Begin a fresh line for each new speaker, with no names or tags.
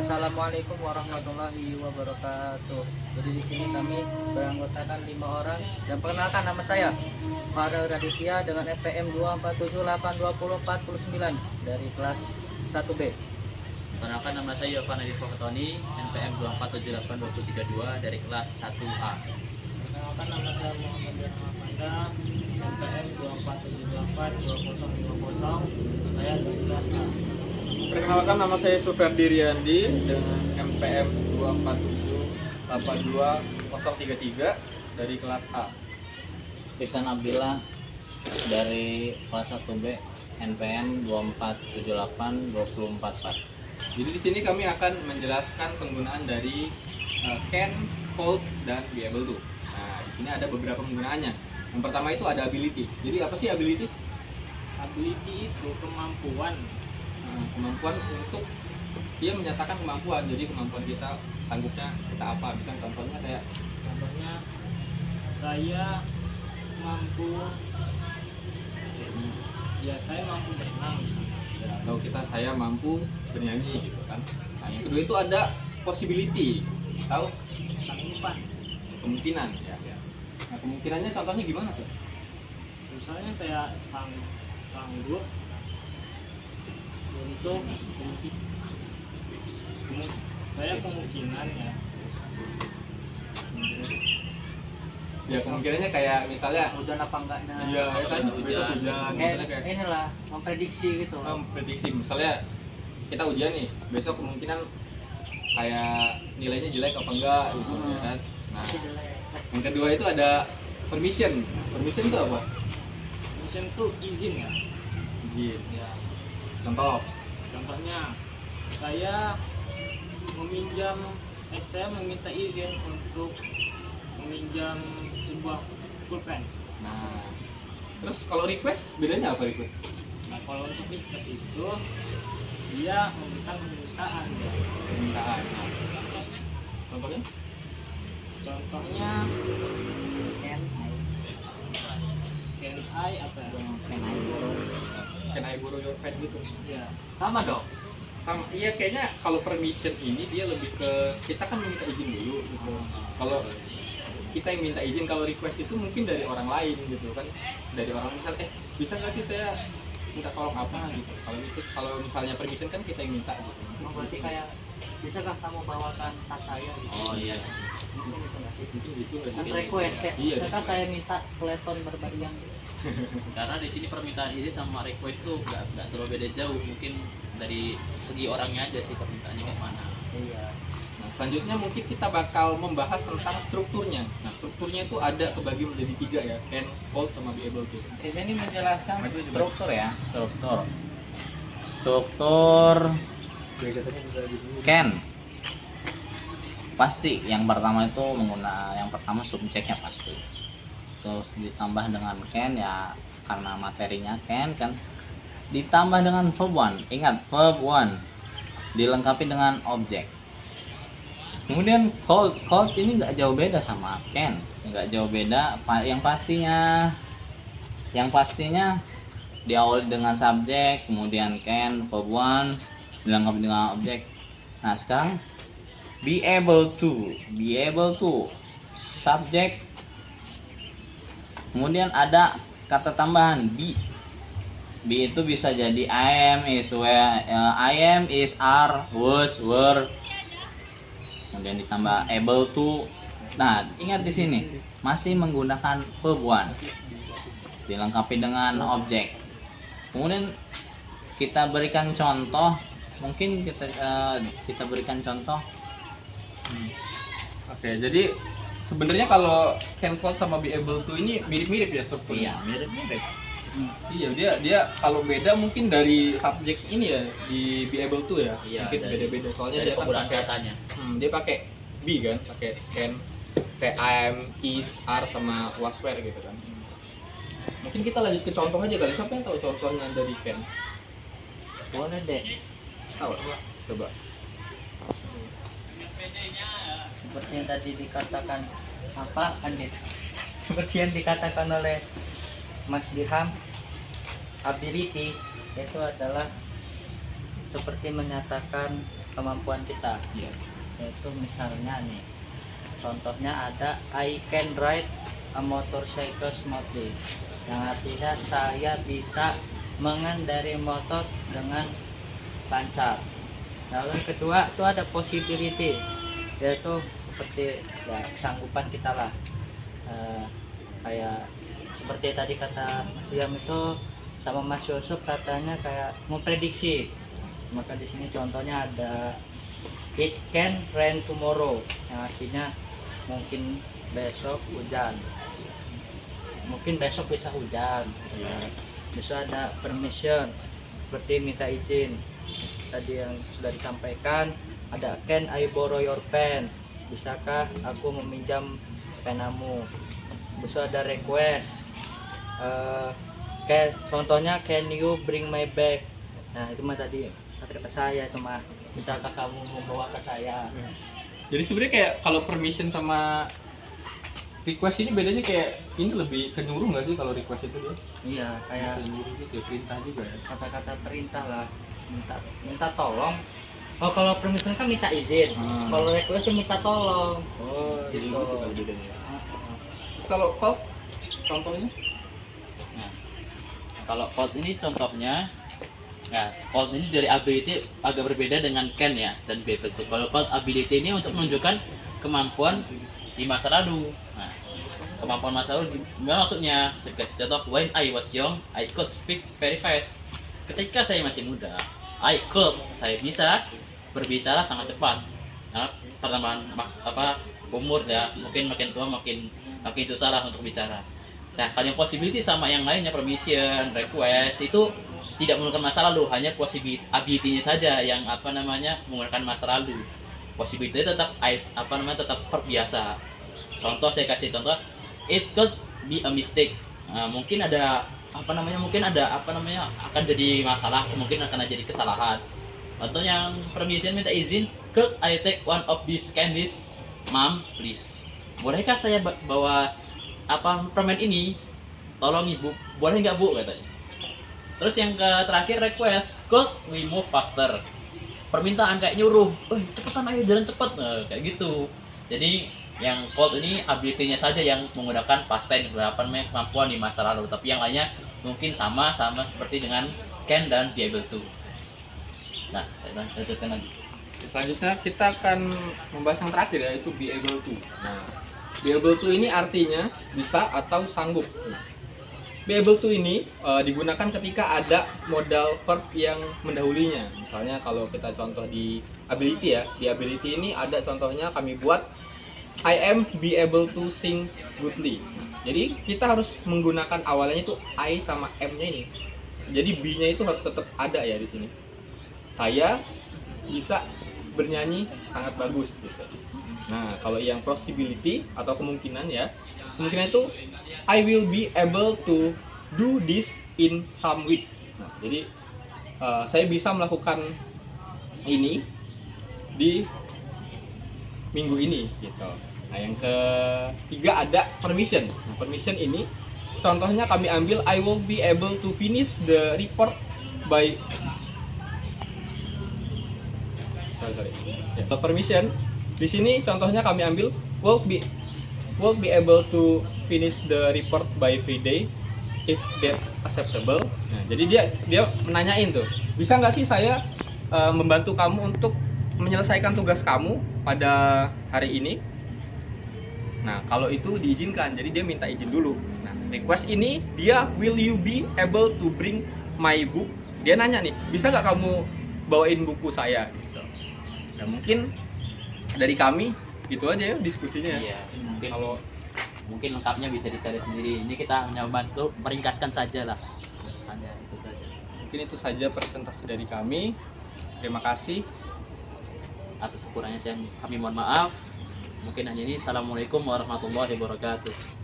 Assalamualaikum warahmatullahi wabarakatuh. Jadi di sini kami beranggotakan 5 orang dan perkenalkan nama saya Farel Raditya dengan FPM 247824049 dari kelas 1B.
Perkenalkan, nama saya Yovan Adis Fakatoni, NPM 2478232 dari kelas 1A.
Perkenalkan nama saya Muhammad bin Amanda, NPM 247822050. Saya dari kelas A.
Perkenalkan, nama saya Suferdi Riyandi dengan MPM 247828033 dari kelas A.
Fiksan Abdillah dari kelas 1B, NPM 2478244.
Jadi di sini kami akan menjelaskan penggunaan dari can, hold, dan be able to. Nah, di sini ada beberapa penggunaannya. Yang pertama itu ada ability. Jadi apa sih ability?
Ability itu kemampuan.
Kemampuan untuk dia menyatakan kemampuan. Jadi kemampuan kita, sanggupnya kita apa? Misalnya contohnya
Saya mampu saya mampu berenang misalnya.
ya, atau saya mampu bernyanyi gitu kan. Nah, yang kedua itu ada possibility atau
Sanggupan.
kemungkinan ya. Nah, kemungkinannya contohnya gimana tuh?
Misalnya saya sanggup untuk kemungkinan ya.
Ya kemungkinannya kayak misalnya
Hujan apa enggaknya?
iya besok hujan misalnya kayak
Inilah memprediksi gitu.
prediksi misalnya kita ujian nih besok kemungkinan kayak nilainya jelek apa enggak gitu ya kan. Nah, yang kedua itu ada permission itu apa?
Permission itu izin ya.
Izin
Ya.
Contohnya
Saya meminta izin untuk meminjam sebuah pulpen.
nah terus kalau request bedanya apa request?
Nah, kalau untuk request itu dia memberikan permintaan ya.
Permintaan. Nah, contohnya
Contohnya can I apa ya?
can I borrow your pen gitu.
Ya, sama dong.
Sama iya kayaknya kalau permission ini dia lebih ke kita kan minta izin dulu gitu. Kalau kita yang minta izin, kalau request itu mungkin dari orang lain gitu kan, dari orang misal bisa nggak sih saya minta tolong apa gitu. Kalau misalnya permission kan kita yang minta gitu.
Berarti kayak bisakah kamu bawakan tas saya gitu?
Oh iya.
Mungkin itu nggak sih?
Mungkin gitu nggak sih?
Kan request ya.
Iya.
Bisakah saya minta peleton berbayang?
Karena di sini permintaan izin sama request tuh nggak terlalu beda jauh, mungkin dari segi orangnya aja sih permintaannya kayak mana.
Iya.
Nah, selanjutnya mungkin kita bakal membahas tentang strukturnya. Nah, strukturnya itu ada kebagi menjadi 3 ya, can, hold, sama be able to.
Di sini menjelaskan struktur ya, struktur can. Pasti yang pertama itu subjeknya pasti. Terus ditambah dengan can ya karena materinya can kan. Ditambah dengan verb one. Ingat verb one dilengkapi dengan objek. Kemudian called ini nggak jauh beda sama can, nggak jauh beda. Yang pastinya diawali dengan subjek, kemudian can, verb one dilengkapi dengan objek. Nah sekarang be able to subjek, kemudian ada kata tambahan be itu bisa jadi I am, is, are, was, were, kemudian ditambah able to. Nah ingat di sini masih menggunakan verb one dilengkapi dengan objek. Kemudian kita berikan contoh, mungkin kita berikan contoh.
Oke, jadi sebenarnya kalau can, hold, sama be able to ini mirip-mirip ya strukturnya.
Iya, mirip-mirip.
Iya, dia kalau beda mungkin dari subjek ini ya di be able to ya.
Iya,
Mungkin
dari-
beda-beda soalnya
Dari
dia kan
penggunaan
pakai
katanya.
dia pakai be kan, pakai can, kayak I am, is, are sama was, were gitu kan. Mungkin kita lanjut ke contoh aja kali. Siapa yang tahu contohnya dari can?
Boleh deh.
Tahu? Coba.
Seperti yang tadi dikatakan Anit? Seperti yang dikatakan oleh Mas Dirham, ability itu adalah seperti menyatakan kemampuan kita.
Iya.
Yaitu misalnya nih, contohnya ada I can ride a motorcycle smoothly, yang artinya saya bisa mengendarai motor dengan lancar. Lalu yang kedua itu ada possibility, yaitu seperti ya kesanggupan kita lah. Kayak seperti tadi kata Mas William itu sama Mas Yusuf katanya kayak memprediksi. Maka di sini contohnya ada it can rain tomorrow, yang artinya mungkin besok hujan. Mungkin besok bisa hujan. Bisa ada permission, seperti minta izin. Tadi yang sudah disampaikan ada can I borrow your pen, bisakah aku meminjam penamu. Bisa ada request, contohnya can you bring my bag. Nah itu mah tadi kata saya itu mah, bisakah kamu membawa ke saya.
Jadi sebenarnya kayak kalau permission sama request ini bedanya kayak ini lebih ke nyuruh nggak sih kalau request itu dia?
Iya, kayak
Kayak nyuruh gitu ya, perintah juga ya.
kata-kata perintah lah, minta tolong. Oh kalau permission kan minta izin, kalau request tuh minta tolong.
Oh, jadi
gitu.
gitu kalau bedanya. Terus kalau call contohnya?
Nah, kalau code ini contohnya, nah code ini dari ability agak berbeda dengan can ya dan be able to. Kalau code ability ini untuk menunjukkan kemampuan di masa lalu. Nah, kemampuan masa lalu gimana maksudnya? Saya kasih contoh, when I was young, I could speak very fast. Ketika saya masih muda, saya bisa berbicara sangat cepat. Nah, pertambahan umur ya, mungkin makin tua makin susah lah untuk bicara. Nah, kalau yang possibility sama yang lainnya, permission, request itu tidak menggunakan masa lalu, hanya ability-nya saja yang menggunakan masa lalu. Possibility tetap tetap verb biasa. Contoh, saya kasih contoh, it could be a mistake. Nah, mungkin ada akan jadi masalah, mungkin akan jadi kesalahan. Contoh yang permission, minta izin, could I take one of these candies, mom, please. Bolehkah saya bawa permen ini? Tolong ibu, boleh nggak bu, katanya. Terus yang terakhir request, could we move faster? Permintaan kayak nyuruh, cepetan ayo jalan cepet, kayak gitu. Jadi yang code ini ability-nya saja yang menggunakan past tense, kemampuan di masa lalu, tapi yang lainnya mungkin sama seperti dengan can dan be able to. Nah, saya lanjutkan lagi.
Selanjutnya kita akan membahas yang terakhir, yaitu be able to. Nah, be able to ini artinya bisa atau sanggup. Nah, be able to ini digunakan ketika ada modal verb yang mendahulunya. Misalnya kalau kita contoh di ability ya, di ability ini ada contohnya kami buat I am be able to sing goodly. Jadi kita harus menggunakan awalnya itu I sama M-nya ini. Jadi B-nya itu harus tetap ada ya di sini. Saya bisa bernyanyi sangat bagus gitu. Nah, kalau yang possibility atau kemungkinan ya, kemungkinan itu I will be able to do this in some week. Nah, jadi saya bisa melakukan ini di minggu ini gitu. Nah, yang ketiga ada permission. Nah, permission ini contohnya kami ambil I will be able to finish the report by Ya, permission di sini contohnya kami ambil will be able to finish the report by Friday if that's acceptable. Nah, jadi dia menanyain tuh, bisa nggak sih saya membantu kamu untuk menyelesaikan tugas kamu pada hari ini? Nah, kalau itu diizinkan, jadi dia minta izin dulu. Nah, request ini dia will you be able to bring my book? Dia nanya nih, bisa nggak kamu bawain buku saya? Gitu. Nah, mungkin dari kami gitu aja ya diskusinya.
Iya, mungkin lengkapnya bisa dicari sendiri. Ini kita hanya membantu meringkaskan saja lah. Hanya itu saja.
Mungkin itu saja presentasi dari kami. Terima kasih.
Atas kekurangannya kami mohon maaf. Mungkin hanya ini. Assalamualaikum warahmatullahi wabarakatuh.